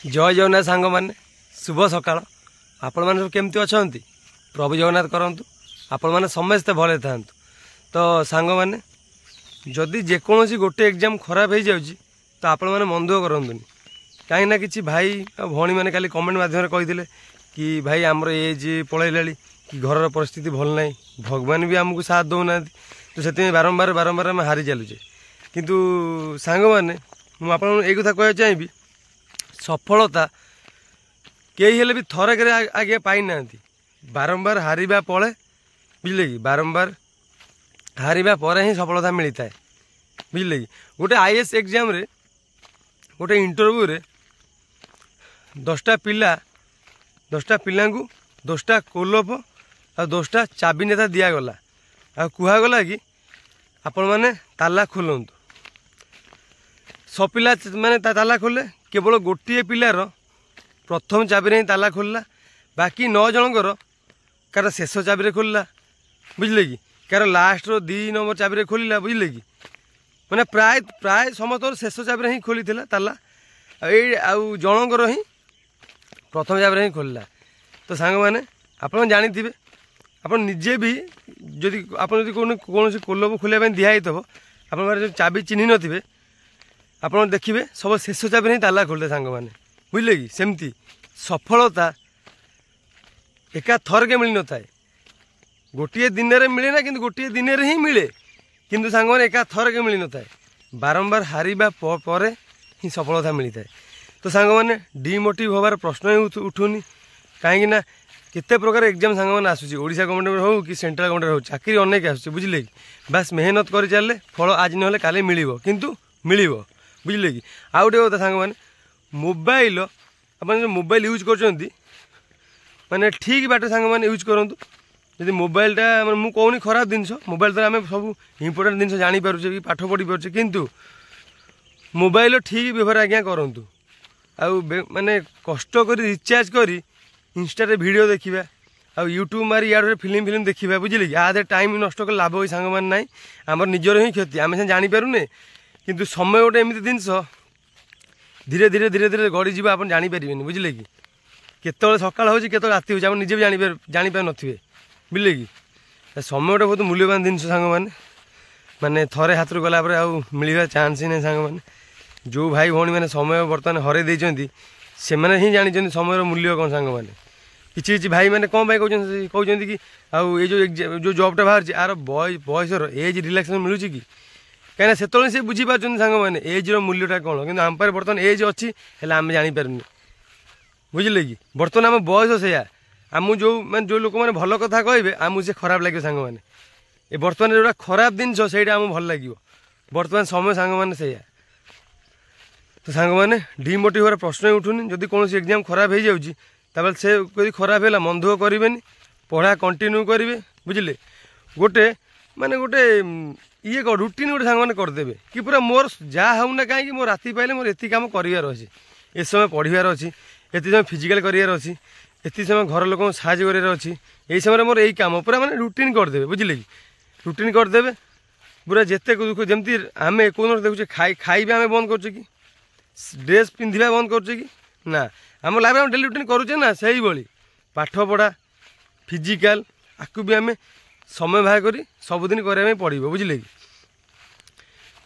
जय जगन्नाथ सांग मैंने शुभ सकाळ आपण मैंने सब केमती अच्छा प्रभु जगन्नाथ करंतु आपण मैंने समस्ते भले था। तो सांग मैंने जदि जेकोसी गोटे एग्जाम खराब हो जाऊँगी तो आपण मैंने मन दुख करतुनि कहीं कि भाई भौणी मैंने काली कमेंट मध्यम कही कि भाई आमर एज पलैला कि घर परिस्थिति भल ना भगवान भी आमको साथ दौना तो से बारंबार बारंबार आम हारी चलुचे किंतु सांग मैंने मुझे एक कथा कह चाहिए सफलता कई हेले भी थरक आगे पाई ना बारंबार हारिबा पड़े बुझे कि बारंबार हारिबा पर ही सफलता मिलता है बुझे कि गोटे आईएएस एग्जाम रे गोटे इंटरव्यू रे 10टा पिला 10टा पिला को 10टा कोलप आ 10टा चाबी नेता दिगला आ कहगला कि आपण मैंने ताला खोलतु सब पिला मैंने ताला खोले केवल गोटे पिलार प्रथम चाबी ही ताला खोलला बाकी 9 जनकर कार शेष चाबी खोलला बुझले कि कार लास्ट 2 नंबर चाबी खोलला बुझले कि मैंने प्राय प्राय समस्त शेष चाबी ही खोली ताला जनकर ही प्रथम चाबी ही खोलला। तो सांग मैंने आप जानी आप निजे भी जदि आप कौन कोलप खोलिया दिखाई थो आप चाबी चिन्ह नथिबे आप देखिए सब शेष चाबी ही ताला खोलते सांग मैंने बुझले कि सेमती सफलता एका थरके मिल न था गोटे दिन में मिले ना कि गोटे दिन में ही मिले किंतु सांग मैंने एका थरके मिल न था बारंबार हारिबा पर ही सफलता मिलता है। तो सांग मैंने डिमोटिव होबार प्रश्न ही उठुनी कहीं केते प्रकार एग्जाम सांग मैंने आसूसी ओडिशा गवर्नमेंट हो कि सेंट्रल गवर्नमेंट हो चाकरी अनेक आसूसी बुझले कि बास मेहनत कर चलले फल आज ना काले मिलिबो किंतु मिलिबो बुझले कि आउ गोटे कथा सांग मैंने मोबाइल आप मोबाइल यूज कर माने ठीक बाट सांग मैंने यूज करूँ जब मोबाइलटा मुझे कहूनी खराब जिन मोबाइल द्वारा आम सब इंपोर्टाट जिन जापर कि पाठ पढ़ी पारे किंतु मोबाइल ठीक व्यवहार आज्ञा करूँ माने कष्ट कर रिचार्ज कर इंस्टा वीडियो देखा आ यूट्यूब मारी यार फिल्म देखा बुझे कि आधे टाइम नष्ट कर लाभ हो सांग मैंने ना आम निजर ही क्षति आम से जापारे किंतु समय गोटे एमती जिनस धीरे धीरे धीरे धीरे गड़ी जी आप जापारे बुझे कि केत सकाल हो राति हो निजे भी जापार नथिबे बुझे कि समय गोटे बहुत मूल्यवान जिन सांग मैंने माने थरे हाथ रू गला मिलवा चान्स ही नहीं सांग मैंने जो भाई भौणी मैंने समय बर्तमान हरे देती से मैंने ही जानी समय मूल्य कौन सांग मैंने किसी भाई मैंने कौन भाई कहते कि आउ ये जो जॉबटा बाहर आर बयसर एज रिलैक्सेशन मिलूँ कि कहीं से से बुझीपार सांग मैंने एज रूल्यटा कौन कि आम पाखे बर्तमान एज अच्छी आम जापारे बुझे कि बर्तमान आम बयस से आम जो मैं जो लोक मैंने भल कथा कहे आमको से खराब लगे सांग मैंने ये बर्तमान जोटा खराब जिनस से आम भल लगे बर्तमान समय सांग मैंने से तो सांग मैंने डिमोटिव होर प्रश्न उठुनी जदि कौन एग्जाम खराब हो जाऊँगी से कभी खराब है मन दुख करेंगे पढ़ा कंटिन्यू करेंगे बुझे गोटे माने गोटे ये रुटीन गोटे सांग मैंने करदे कि पूरा मोर जहाँ होना कहीं मोर राति पाइले मोर एति काम करार अच्छे ए समय पढ़ार अच्छी एत समय फिजिकाल करार अच्छी एति समय घर लोक साहय करार अच्छी यही समय मोर यही काम पूरा माने रुटीन करदे बुझे कि रुटीन करदे पूरा जिते दुख जमी आम कौन देखुचे खाइबा आम बंद कर कि ड्रेस पिंधा बंद कर कि ना आम लाइफ आम डेली रुटीन करुचे ना से ही पाठ पढ़ा फिजिकाल आपको भी आम समय बाहर कर सबुदिन कराया पड़ो बुझे कि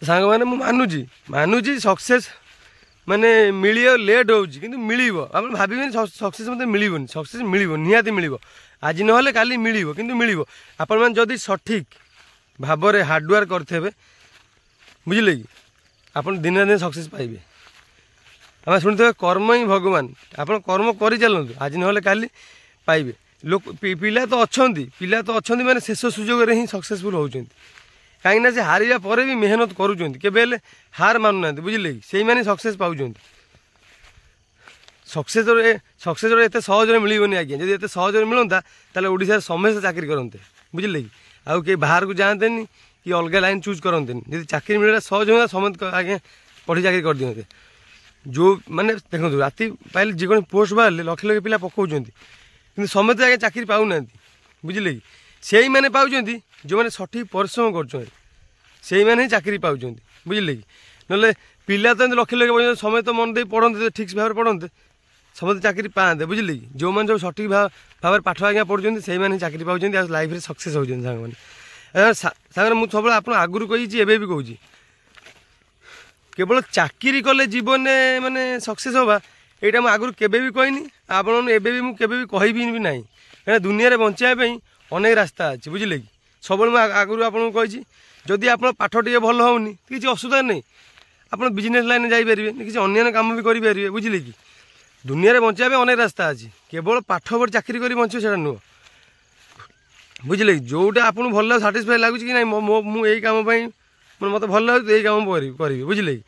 सांग मैंने मुझे मानुची सक्सेस माने मिलियो लेट हो मिल आप भावे सक्सेस मत मिलनी सक्सेस मिल निहाती मिल आज ना काली मिल कि मिल आपण मैंने जदि सठिक भाव में हार्डवर्क करते बुझे कि आप दिन दिन सक्सेस पाइबे आम शुणी कर्म ही भगवान आप कर्म कर चलतु आज ना काली पाइबे लोक पिला तो अच्छा माने शेष सुजोग ही सक्सेसफुल होती कहीं से हारिया पर भी मेहनत करुँच केवल हार मानुना बुझे कि से मैंने सक्सेस पाँच सक्सेस एत सहज मिलनी आज्ञा जब एत सहज मिलता ताले ओडिशा समस्त चाकरी करते बुझे कि आउ कहीं बाहर को जाते कि अलग लाइन चूज करते जब चाकरी मिलता सहज होता समस्त आज्ञा पढ़ी चाकरी कर दिखते जो माने देखो राति पाइले जो पोस्ट बाहर लक्ष लक्ष पिला पकाउं कि समस्त आगे चाकरी पाऊना बुझे कि से मैंने पाँच जो मैंने सठिक परिश्रम कर चाकरी पाँच बुझे कि ना ପିଲା ତ ଏମିତି ଲକ୍ଷ ଲକ୍ଷ ପର୍ଯ୍ୟନ୍ତ ସମୟ ତ ମନ ଦେଇ ପଢ଼ନ୍ତେ ଠିକ୍ ଭାବରେ ପଢ଼ନ୍ତେ ସମସ୍ତେ ଚାକିରି ପାଆନ୍ତେ ବୁଝିଲେ କି। ଯେଉଁମାନେ ସବୁ ସଠିକ୍ ଭାବରେ ପାଠ ଆଜ୍ଞା ପଢ଼ୁଛନ୍ତି ସେଇମାନେ ଚାକିରି ପାଉଛନ୍ତି ଆଉ ଲାଇଫ୍ରେ ସକ୍ସେସ୍ ହେଉଛନ୍ତି ସାଙ୍ଗମାନେ। ସାଙ୍ଗରେ ମୁଁ ସବୁବେଳେ ଆପଣ ଆଗରୁ କହିଛି ଏବେ ବି କହୁଛି କେବଳ ଚାକିରି କଲେ ଜୀବନରେ ମାନେ ସକ୍ସେସ୍ ହେବା ଏଇଟା ମୁଁ ଆଗରୁ କେବେ ବି କହିନି ଆପଣଙ୍କୁ ଏବେ ବି ମୁଁ କେବେ ବି କହିବି ବି ନାହିଁ। କାହିଁକିନା ଦୁନିଆରେ ବଞ୍ଚିବା ପାଇଁ ଅନେକ ରାସ୍ତା ଅଛି ବୁଝିଲେ କି। ସବୁବେଳେ ମୁଁ ଆଗରୁ ଆପଣଙ୍କୁ କହିଛି ଯଦି ଆପଣ ପାଠ ଟିକେ ଭଲ ହେଉନି କିଛି ଅସୁବିଧା ନାହିଁ ଆପଣ ବିଜନେସ୍ ଲାଇନ୍ରେ ଯାଇପାରିବେ କିଛି ଅନ୍ୟାନ୍ୟ କାମ ବି କରିପାରିବେ ବୁଝିଲେ କି। ଦୁନିଆରେ ବଞ୍ଚିବା ପାଇଁ ଅନେକ ରାସ୍ତା ଅଛି କେବଳ ପାଠ ପଢ଼ି ଚାକିରି କରି ବଞ୍ଚିବ ସେଇଟା ନୁହଁ ବୁଝିଲେ କି। ଯେଉଁଟା ଆପଣଙ୍କୁ ଭଲ ସାଟିସ୍ଫାଏ ଲାଗୁଛି କି ନାହିଁ ମୁଁ ଏଇ କାମ ପାଇଁ ମୋତେ ଭଲ ଲାଗୁଛି ଏଇ କାମ କରିବି ବୁଝିଲେ କି।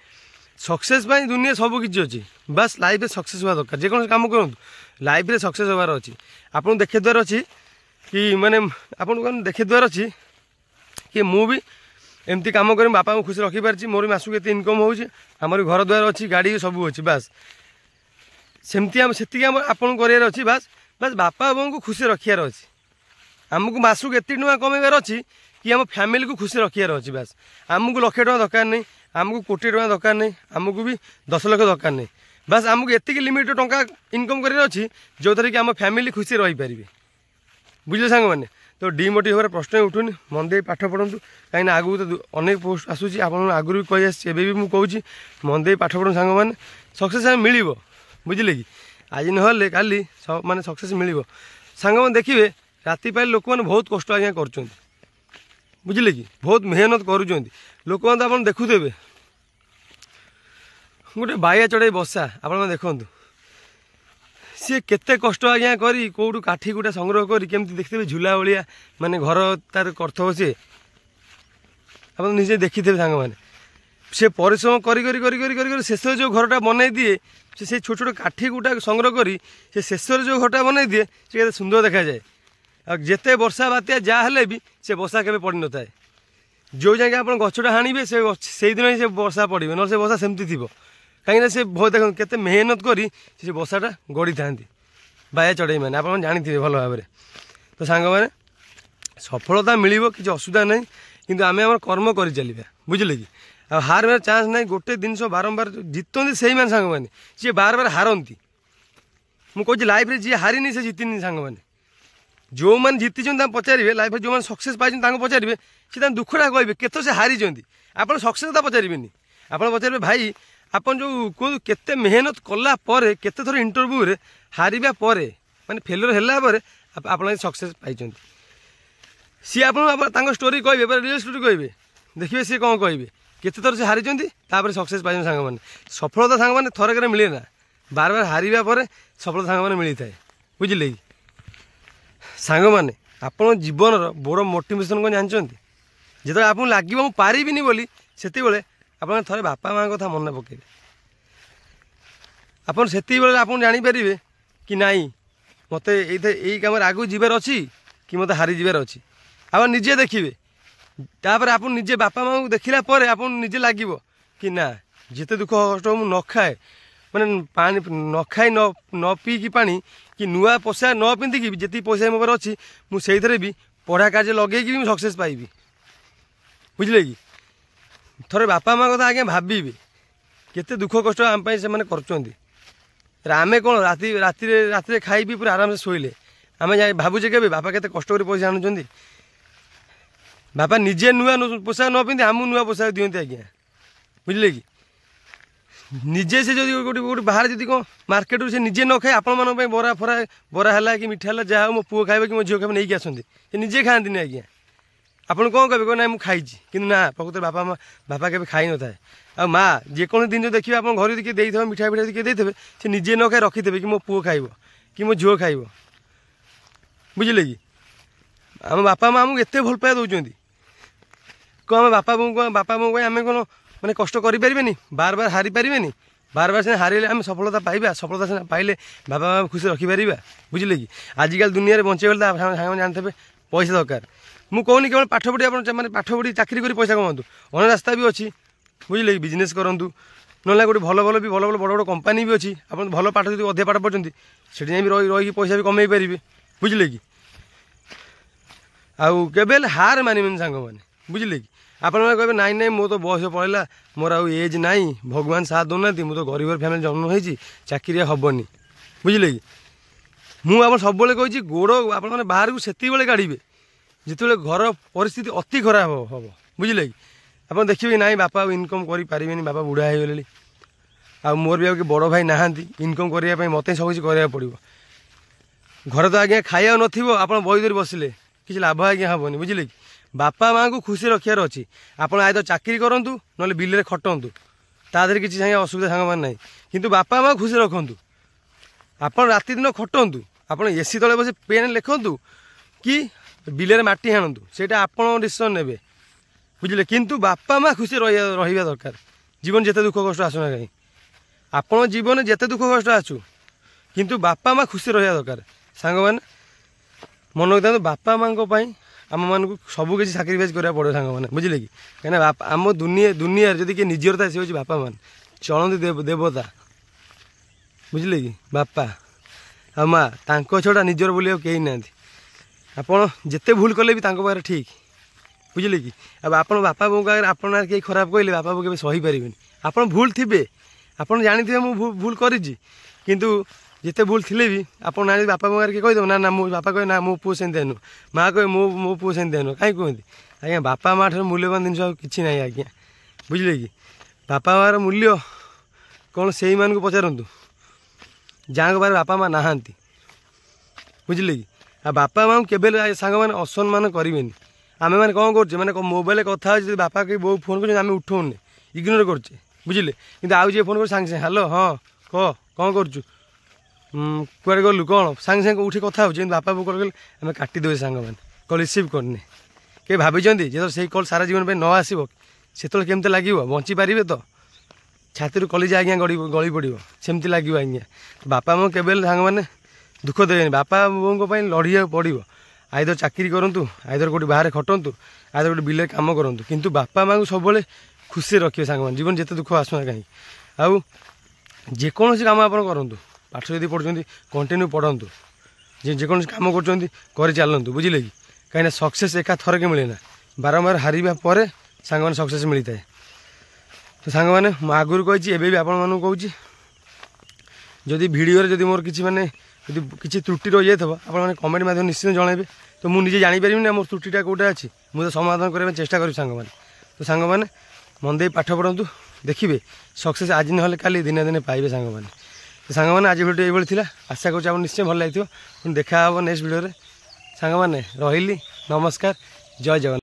ସକ୍ସେସ୍ ପାଇଁ ଦୁନିଆ ସବୁ କିଛି ଅଛି ବାସ୍ ଲାଇଫ୍ରେ ସକ୍ସେସ୍ ହେବା ଦରକାର। ଯେକୌଣସି କାମ କରନ୍ତୁ ଲାଇଫ୍ରେ ସକ୍ସେସ୍ ହେବାର ଅଛି। ଆପଣଙ୍କୁ ଦେଖେଇଦେବାର ଅଛି କି ମାନେ ଆପଣଙ୍କୁ ଦେଖେଇଦେବାର ଅଛି କି ମୁଁ ବି ଏମିତି କାମ କରି ବାପାଙ୍କୁ ଖୁସି ରଖିପାରିଛି ମୋର ମାସକୁ ଏତେ ଇନକମ୍ ହେଉଛି ଆମର ଘର ଦ୍ୱାର ଅଛି ଗାଡ଼ି ସବୁ ଅଛି ବାସ୍ ସେମିତି ସେତିକି ଆମର ଆପଣଙ୍କୁ କରିବାର ଅଛି ବାସ୍ ବାପା ବୋଉଙ୍କୁ ଖୁସି ରଖିବାର ଅଛି। ଆମକୁ ମାସକୁ ଏତିକି ଟଙ୍କା କମେଇବାର ଅଛି କି ଆମ ଫ୍ୟାମିଲିକୁ ଖୁସି ରଖିବାର ଅଛି ବାସ୍। ଆମକୁ ଲକ୍ଷେ ଟଙ୍କା ଦରକାର ନାହିଁ ଆମକୁ କୋଟି ଟଙ୍କା ଦରକାର ନାହିଁ ଆମକୁ ବି 10 ଲକ୍ଷ ଦରକାର ନାହିଁ ବାସ୍ ଆମକୁ ଏତିକି ଲିମିଟ୍ ଟଙ୍କା ଇନକମ୍ କରିବାର ଅଛି ଯେଉଁଥିରେ କି ଆମ ଫ୍ୟାମିଲି ଖୁସି ରହିପାରିବେ ବୁଝିଲେ ସାଙ୍ଗମାନେ। ତ ଡିମୋଟିଭ୍ ହେବାର ପ୍ରଶ୍ନ ଉଠୁନି ମନ ଦେଇ ପାଠ ପଢ଼ନ୍ତୁ କାହିଁକିନା ଆଗକୁ ତ ଅନେକ ପୋଷ୍ଟ ଆସୁଛି ଆପଣଙ୍କୁ ଆଗରୁ ବି କହି ଆସିଛି ଏବେ ବି ମୁଁ କହୁଛି ମନ ଦେଇ ପାଠ ପଢ଼ନ୍ତୁ ସାଙ୍ଗମାନେ ସକ୍ସେସ୍ ମିଳିବ ବୁଝିଲେ କି। ଆଜି ନହେଲେ କାଲି ମାନେ ସକ୍ସେସ୍ ମିଳିବ ସାଙ୍ଗମାନେ। ଦେଖିବେ ରାତି ପାଇଲେ ଲୋକମାନେ ବହୁତ କଷ୍ଟ ଆଜ୍ଞା କରୁଛନ୍ତି ବୁଝିଲେ କି ବହୁତ ମେହନତ କରୁଛନ୍ତି ଲୋକମାନେ ତ ଆପଣ ଦେଖୁଥିବେ ଗୋଟେ ବାଇଆ ଚଢ଼େଇ ବସା ଆପଣମାନେ ଦେଖନ୍ତୁ ସିଏ କେତେ କଷ୍ଟ ଆଜ୍ଞା କରି କେଉଁଠୁ କାଠି ଗୁଟା ସଂଗ୍ରହ କରି କେମିତି ଦେଖିଥିବେ ଝୁଲା ଭଳିଆ ମାନେ ଘର ତାର କରିଥିବ ସିଏ ଆପଣ ନିଜେ ଦେଖିଥିବେ ସାଙ୍ଗମାନେ। ସେ ପରିଶ୍ରମ କରି କରି କରି କରି କରି କରି ଶେଷରେ ଯେଉଁ ଘରଟା ବନେଇ ଦିଏ ସେ ସେଇ ଛୋଟ ଛୋଟ କାଠି ଗୁଟା ସଂଗ୍ରହ କରି ସେ ଶେଷରେ ଯେଉଁ ଘରଟା ବନେଇ ଦିଏ ସେ କେତେ ସୁନ୍ଦର ଦେଖାଯାଏ। ଆଉ ଯେତେ ବର୍ଷା ବାତ୍ୟା ଯାହା ହେଲେ ବି ସେ ବର୍ଷା କେବେ ପଡ଼ିନଥାଏ। ଯେଉଁ ଜାଗାରେ ଆପଣ ଗଛଟା ହାଣିବେ ସେଇଦିନ ହିଁ ସେ ବର୍ଷା ପଡ଼ିବେ ନହେଲେ ସେ ବର୍ଷା ସେମିତି ଥିବ କାହିଁକିନା ସେ ବହୁତ ଦେଖନ୍ତୁ କେତେ ମେହନତ କରି ସେ ବର୍ଷାଟା ଗଢ଼ିଥାନ୍ତି ବାୟା ଚଢ଼େଇମାନେ ଆପଣ ଜାଣିଥିବେ ଭଲ ଭାବରେ। ତ ସାଙ୍ଗମାନେ ସଫଳତା ମିଳିବ କିଛି ଅସୁବିଧା ନାହିଁ କିନ୍ତୁ ଆମେ ଆମର କର୍ମ କରିଚାଲିବା ବୁଝିଲେ କି। ଆଉ ହାରିବାର ଚାନ୍ସ ନାହିଁ ଗୋଟେ ଜିନିଷ ବାରମ୍ବାର ଜିତନ୍ତି ସେଇମାନେ ସାଙ୍ଗମାନେ ଯିଏ ବାରବାର ହାରନ୍ତି। ମୁଁ କହୁଛି ଲାଇଫ୍ରେ ଯିଏ ହାରିନି ସେ ଜିତିନି ସାଙ୍ଗମାନେ। ଯେଉଁମାନେ ଜିତିଛନ୍ତି ତାଙ୍କୁ ପଚାରିବେ ଲାଇଫ୍ରେ ଯେଉଁମାନେ ସକ୍ସେସ୍ ପାଇଛନ୍ତି ତାଙ୍କୁ ପଚାରିବେ ସେ ତାଙ୍କ ଦୁଃଖଟା କହିବେ କେତେ ସେ ହାରିଛନ୍ତି। ଆପଣ ସକ୍ସେସ୍ କଥା ପଚାରିବେନି ଆପଣ ପଚାରିବେ ଭାଇ ଆପଣ ଯେଉଁ କୁହନ୍ତୁ କେତେ ମେହନତ କଲା ପରେ କେତେ ଥର ଇଣ୍ଟରଭ୍ୟୁରେ ହାରିବା ପରେ ମାନେ ଫେଲୁଅର୍ ହେଲା ପରେ ଆପଣ ସକ୍ସେସ୍ ପାଇଛନ୍ତି। ସିଏ ଆପଣ ତାଙ୍କ ଷ୍ଟୋରି କହିବେ ବା ରିଅଲ୍ ଷ୍ଟୋରି କହିବେ ଦେଖିବେ ସିଏ କ'ଣ କହିବେ କେତେ ଥର ସେ ହାରିଛନ୍ତି ତାପରେ ସକ୍ସେସ୍ ପାଇଛନ୍ତି ସାଙ୍ଗମାନେ। ସଫଳତା ସାଙ୍ଗମାନେ ଥରକରେ ମିଳେ ନା ବାରବାର ହାରିବା ପରେ ସଫଳତା ସାଙ୍ଗମାନେ ମିଳିଥାଏ ବୁଝିଲେ କି। ସାଙ୍ଗମାନେ ଆପଣ ଜୀବନର ବଡ଼ ମୋଟିଭେସନ୍ କ'ଣ ଜାଣିଛନ୍ତି ଯେତେବେଳେ ଆପଣଙ୍କୁ ଲାଗିବ ମୁଁ ପାରିବିନି ବୋଲି ସେତେବେଳେ ଆପଣ ଥରେ ବାପା ମାଆଙ୍କ କଥା ମନେ ପକାଇବେ। ଆପଣ ସେତିକିବେଳେ ଆପଣ ଜାଣିପାରିବେ କି ନାଇଁ ମୋତେ ଏଇ କାମରେ ଆଗକୁ ଯିବାର ଅଛି କି ମୋତେ ହାରିଯିବାର ଅଛି। ଆପଣ ନିଜେ ଦେଖିବେ ତାପରେ ଆପଣ ନିଜେ ବାପା ମାଆଙ୍କୁ ଦେଖିଲା ପରେ ଆପଣ ନିଜେ ଲାଗିବ କି ନା ଯେତେ ଦୁଃଖ କଷ୍ଟ ମୁଁ ନ ଖାଏ ମାନେ ପାଣି ନ ଖାଇ ନ ପିଇକି ପାଣି କି ନୂଆ ପୋଷାକ ନ ପିନ୍ଧିକି ବି ଯେତିକି ପଇସା ମୋ ପାଖରେ ଅଛି ମୁଁ ସେଇଥିରେ ବି ପଢ଼ା କାର୍ଯ୍ୟ ଲଗେଇକି ବି ମୁଁ ସକ୍ସେସ୍ ପାଇବି ବୁଝିଲେ କି। ଥରେ ବାପା ମାଆ କଥା ଆଜ୍ଞା ଭାବିବେ କେତେ ଦୁଃଖ କଷ୍ଟ ଆମ ପାଇଁ ସେମାନେ କରୁଛନ୍ତି। ଆମେ କ'ଣ ରାତିରେ ଖାଇବି ପୁରା ଆରାମସେ ଶୋଇଲେ ଆମେ ଭାବୁଛେ କେବେ ବାପା କେତେ କଷ୍ଟ କରି ପଇସା ଆଣୁଛନ୍ତି। ବାପା ନିଜେ ନୂଆ ପୋଷାକ ନ ପିନ୍ଧି ଆମକୁ ନୂଆ ପୋଷାକ ଦିଅନ୍ତି ଆଜ୍ଞା ବୁଝିଲେ କି। ନିଜେ ସେ ଯଦି ଗୋଟେ ବାହାରେ ଯଦି କ'ଣ ମାର୍କେଟରୁ ସେ ନିଜେ ନ ଖାଇ ଆପଣମାନଙ୍କ ପାଇଁ ବରା ହେଲା କି ମିଠା ହେଲା ଯାହା ହଉ ମୋ ପୁଅ ଖାଇବ କି ମୋ ଝିଅ ଖାଇବ ନେଇକି ଆସନ୍ତି ସେ ନିଜେ ଖାଆନ୍ତିନି ଆଜ୍ଞା। ଆପଣ କ'ଣ କହିବେ ନାଇଁ ମୁଁ ଖାଇଛି କିନ୍ତୁ ନା ପ୍ରକୃତରେ ବାପା କେବେ ଖାଇନଥାଏ। ଆଉ ମା ଯେକୌଣସି ଜିନିଷ ଦେଖିବେ ଆପଣ ଘରେ ଯଦି କିଏ ଦେଇଥିବ ମିଠା ଯଦି କିଏ ଦେଇଥିବେ ସେ ନିଜେ ନ ଖାଇ ରଖିଦେବେ କି ମୋ ପୁଅ ଖାଇବ କି ମୋ ଝିଅ ଖାଇବ ବୁଝିଲେ କି। ଆମ ବାପା ମା ଆମକୁ ଏତେ ଭଲ ପାଇବା ଦେଉଛନ୍ତି କ'ଣ ଆମେ ବାପା ବୋଉ ପାଇଁ ଆମେ କ'ଣ ମାନେ କଷ୍ଟ କରିପାରିବେନି ବାରବାର ହାରିପାରିବେନି ବାରବାର ସିନା ହାରିଲେ ଆମେ ସଫଳତା ପାଇବା ସଫଳତା ସିନା ପାଇଲେ ବାପା ମା ଖୁସି ରଖିପାରିବା ବୁଝିଲେ କି। ଆଜିକାଲି ଦୁନିଆରେ ବଞ୍ଚିବା ବେଳେ ସାଙ୍ଗମାନେ ଜାଣିଥିବେ ପଇସା ଦରକାର। ମୁଁ କହୁନି କେବଳ ପାଠ ପଢ଼ି ଆପଣ ମାନେ ପାଠ ପଢ଼ି ଚାକିରି କରି ପଇସା କମାନ୍ତୁ ଅନେକ ରାସ୍ତା ବି ଅଛି ବୁଝିଲେ କି। ବିଜନେସ୍ କରନ୍ତୁ ନହେଲେ ଗୋଟେ ଭଲ ବଡ଼ ବଡ଼ କମ୍ପାନୀ ବି ଅଛି ଆପଣ ଭଲ ପାଠ ଯଦି ଅଧିକ ପାଠ ପଢ଼ୁଛନ୍ତି ସେଠି ଯାଇ ବି ରହିକି ପଇସା ବି କମେଇ ପାରିବେ ବୁଝିଲେ କି। ଆଉ କେବେ ହେଲେ ହାର ମାନିବେନି ସାଙ୍ଗମାନେ ବୁଝିଲେ କି। ଆପଣମାନେ କହିବେ ନାଇଁ ନାଇଁ ମୋ ତ ବୟସ ପଳେଇଲା, ମୋର ଆଉ ଏଜ୍ ନାହିଁ, ଭଗବାନ ସାଥ ଦେଉନାହାନ୍ତି, ମୁଁ ତ ଗରିବର ଫ୍ୟାମିଲି ଜନ୍ମ ହେଇଛି, ଚାକିରିଆ ହେବନି। ବୁଝିଲେ କି? ମୁଁ ଆପଣ ସବୁବେଳେ କହିଛି ଗୋଡ଼ ଆପଣମାନେ ବାହାରକୁ ସେତିକିବେଳେ କାଢ଼ିବେ ଯେତେବେଳେ ଘର ପରିସ୍ଥିତି ଅତି ଖରାପ ହେବ। ବୁଝିଲେ କି? ଆପଣ ଦେଖିବେ ନାଇଁ ବାପା ଆଉ ଇନକମ୍ କରିପାରିବେନି, ବାପା ବୁଢ଼ା ହେଇଗଲେଣି, ଆଉ ମୋର ବି ଆଉ କି ବଡ଼ ଭାଇ ନାହାନ୍ତି ଇନକମ୍ କରିବା ପାଇଁ, ମୋତେ ସବୁ କିଛି କରିବାକୁ ପଡ଼ିବ। ଘରେ ତ ଆଜ୍ଞା ଖାଇବାକୁ ନଥିବ, ଆପଣ ବହି ଧରି ବସିଲେ କିଛି ଲାଭ ଆଜ୍ଞା ହେବନି। ବୁଝିଲେ କି? ବାପା ମାଆଙ୍କୁ ଖୁସି ରଖିବାର ଅଛି। ଆପଣ ଆଇଦର ଚାକିରି କରନ୍ତୁ ନହେଲେ ବିଲରେ ଖଟନ୍ତୁ, ତା ଦେହରେ କିଛି ସାଙ୍ଗେ ଅସୁବିଧା ସାଙ୍ଗମାନେ ନାହିଁ, କିନ୍ତୁ ବାପା ମାଆ ଖୁସି ରଖନ୍ତୁ। ଆପଣ ରାତି ଦିନ ଖଟନ୍ତୁ, ଆପଣ ଏସି ତଳେ ବସି ପେନ୍ ଲେଖନ୍ତୁ କି ବିଲରେ ମାଟି ହାଣନ୍ତୁ, ସେଇଟା ଆପଣ ଡିସିସନ୍ ନେବେ। ବୁଝିଲେ? କିନ୍ତୁ ବାପା ମାଆ ଖୁସି ରହିବା ଦରକାର। ଜୀବନ ଯେତେ ଦୁଃଖ କଷ୍ଟ ଆସୁନା କାହିଁ, ଆପଣ ଜୀବନରେ ଯେତେ ଦୁଃଖ କଷ୍ଟ ଆସୁ, କିନ୍ତୁ ବାପା ମାଆ ଖୁସି ରହିବା ଦରକାର। ସାଙ୍ଗମାନେ ମନେ ରଖିଥାନ୍ତୁ, ବାପା ମାଆଙ୍କ ପାଇଁ ଆମମାନଙ୍କୁ ସବୁ କିଛି ସାକ୍ରିଫାଇସ୍ କରିବାକୁ ପଡ଼ିବ ସାଙ୍ଗମାନେ। ବୁଝିଲେ କି? କାହିଁକିନା ଆମ ଦୁନିଆରେ ଯଦି କିଏ ନିଜର ଥାଏ, ସେ ହେଉଛି ବାପା ମାନେ, ଚଳନ୍ତି ଦେବତା। ବୁଝିଲେ କି? ବାପା ଆଉ ମାଆ ତାଙ୍କ ଛଡ଼ା ନିଜର ବୋଲି ଆଉ କେହି ନାହାନ୍ତି। ଆପଣ ଯେତେ ଭୁଲ କଲେ ବି ତାଙ୍କ ପାଖରେ ଠିକ୍। ବୁଝିଲେ କି? ଆଉ ଆପଣ ବାପା ବୋଉଙ୍କ ଆଗରେ ଆପଣ କେହି ଖରାପ କହିଲେ ବାପା ବୋଉ କେବେ ସହିପାରିବେନି। ଆପଣ ଭୁଲ ଥିବେ, ଆପଣ ଜାଣିଥିବେ ମୁଁ ଭୁଲ କରିଛି, କିନ୍ତୁ ଯେତେ ଭୁଲ ଥିଲେ ବି ଆପଣ ଜାଣିବେ ବାପା ବୋଉ ଆଗରେ କିଏ କହିଦେବ ନା ନା, ମୋ ବାପା କହିବେ ନା ମୋ ପୁଅ ସେମିତି ନୁହଁ, ମାଆ କହିବେ ମୋ ପୁଅ ସେମିତି ନୁହଁ। କାହିଁ କୁହନ୍ତି? ଆଜ୍ଞା ବାପା ମାଆ ଠାରୁ ମୂଲ୍ୟବାନ ଜିନିଷ ଆଉ କିଛି ନାହିଁ ଆଜ୍ଞା। ବୁଝିଲେ କି? ବାପା ମାଆର ମୂଲ୍ୟ କ'ଣ ସେଇମାନଙ୍କୁ ପଚାରନ୍ତୁ ଯାହାଙ୍କ ପାଖରେ ବାପା ମାଆ ନାହାନ୍ତି। ବୁଝିଲେ କି? ଆଉ ବାପା ମାଆଙ୍କୁ କେବେ ସାଙ୍ଗମାନେ ଅସମ୍ମାନ କରିବେନି। ଆମେମାନେ କ'ଣ କରୁଛେ, ମାନେ ମୋବାଇଲରେ କଥା ହେଉଛି, ଯଦି ବାପା କେହି ବୋଉ ଫୋନ୍ କରୁଛନ୍ତି ଆମେ ଉଠଉନେ, ଇଗ୍ନୋର କରୁଛେ। ବୁଝିଲେ? କିନ୍ତୁ ଆଉ ଯିଏ ଫୋନ୍ କରୁଛି ସାଙ୍ଗେ ସାଙ୍ଗେ ହ୍ୟାଲୋ, ହଁ କହ, କ'ଣ କରୁଛୁ, କୁଆଡ଼େ ଗଲୁ, କ'ଣ, ସାଙ୍ଗେ ସାଙ୍ଗେ ଉଠି କଥା ହେଉଛି। କିନ୍ତୁ ବାପା ବୋଉ କଲ୍ କଲେ ଆମେ କାଟିଦେବେ ସାଙ୍ଗମାନେ, କଲ୍ ରିସିଭ୍ କରିନେ। କେହି ଭାବିଛନ୍ତି ଯେତେବେଳେ ସେଇ କଲ୍ ସାରା ଜୀବନ ପାଇଁ ନ ଆସିବ ସେତେବେଳେ କେମିତି ଲାଗିବ? ବଞ୍ଚିପାରିବେ ତ? ଛାତିରୁ କଲିଜା ଆଜ୍ଞା ଗଳି ପଡ଼ିବ, ସେମିତି ଲାଗିବ ଆଜ୍ଞା। ବାପା ମାଆ କେବେ ହେଲେ ସାଙ୍ଗମାନେ ଦୁଃଖ ଦେବେନି। ବାପା ବୋଉଙ୍କ ପାଇଁ ଲଢ଼ିବାକୁ ପଡ଼ିବ। ଆଇଦର ଚାକିରି କରନ୍ତୁ, ଆଇଦର କେଉଁଠି ବାହାରେ ଖଟନ୍ତୁ, ଆଇଦର ଗୋଟେ ବିଲରେ କାମ କରନ୍ତୁ, କିନ୍ତୁ ବାପା ମାଆଙ୍କୁ ସବୁବେଳେ ଖୁସିରେ ରଖିବେ ସାଙ୍ଗମାନେ, ଜୀବନ ଯେତେ ଦୁଃଖ ଆସୁନା କାହିଁକି। ଆଉ ଯେକୌଣସି କାମ ଆପଣ କରନ୍ତୁ, ପାଠ ଯଦି ପଢ଼ୁଛନ୍ତି କଣ୍ଟିନ୍ୟୁ ପଢ଼ନ୍ତୁ, ଯେକୌଣସି କାମ କରୁଛନ୍ତି କରିଚାଲନ୍ତୁ। ବୁଝିଲେ କି? କାହିଁକିନା ସକ୍ସେସ୍ ଏକା ଥରକେ ମିଳେ ନା, ବାରମ୍ବାର ହାରିବା ପରେ ସାଙ୍ଗମାନେ ସକ୍ସେସ୍ ମିଳିଥାଏ। ତ ସାଙ୍ଗମାନେ ମୁଁ ଆଗରୁ କହିଛି, ଏବେ ବି ଆପଣମାନଙ୍କୁ କହୁଛି, ଯଦି ଭିଡ଼ିଓରେ ଯଦି ମୋର କିଛି ଯଦି କିଛି ତ୍ରୁଟି ରହିଯାଇଥିବ ଆପଣମାନେ କମେଣ୍ଟ ମାଧ୍ୟମରେ ନିଶ୍ଚିତ ଜଣାଇବେ। ତ ମୁଁ ନିଜେ ଜାଣିପାରିବିନି ନା ମୋର ତ୍ରୁଟିଟା କେଉଁଟା ଅଛି, ମୁଁ ତ ସମାଧାନ କରିବା ପାଇଁ ଚେଷ୍ଟା କରିବି ସାଙ୍ଗମାନେ। ତ ସାଙ୍ଗମାନେ ମନ ଦେଇ ପାଠ ପଢ଼ନ୍ତୁ, ଦେଖିବେ ସକ୍ସେସ୍ ଆଜି ନହେଲେ କାଲି ଦିନେ ଦିନେ ପାଇବେ ସାଙ୍ଗମାନେ। ତ ସାଙ୍ଗମାନେ ଆଜି ଭିଡ଼ିଓ ଏଇଭଳି ଥିଲା, ଆଶା କରୁଛି ଆପଣ ନିଶ୍ଚୟ ଭଲ ଲାଗିଥିବ। ପୁଣି ଦେଖା ହେବ ନେକ୍ସଟ ଭିଡ଼ିଓରେ। ସାଙ୍ଗମାନେ ରହିଲି, ନମସ୍କାର, ଜୟ ଜଗନ୍ନାଥ।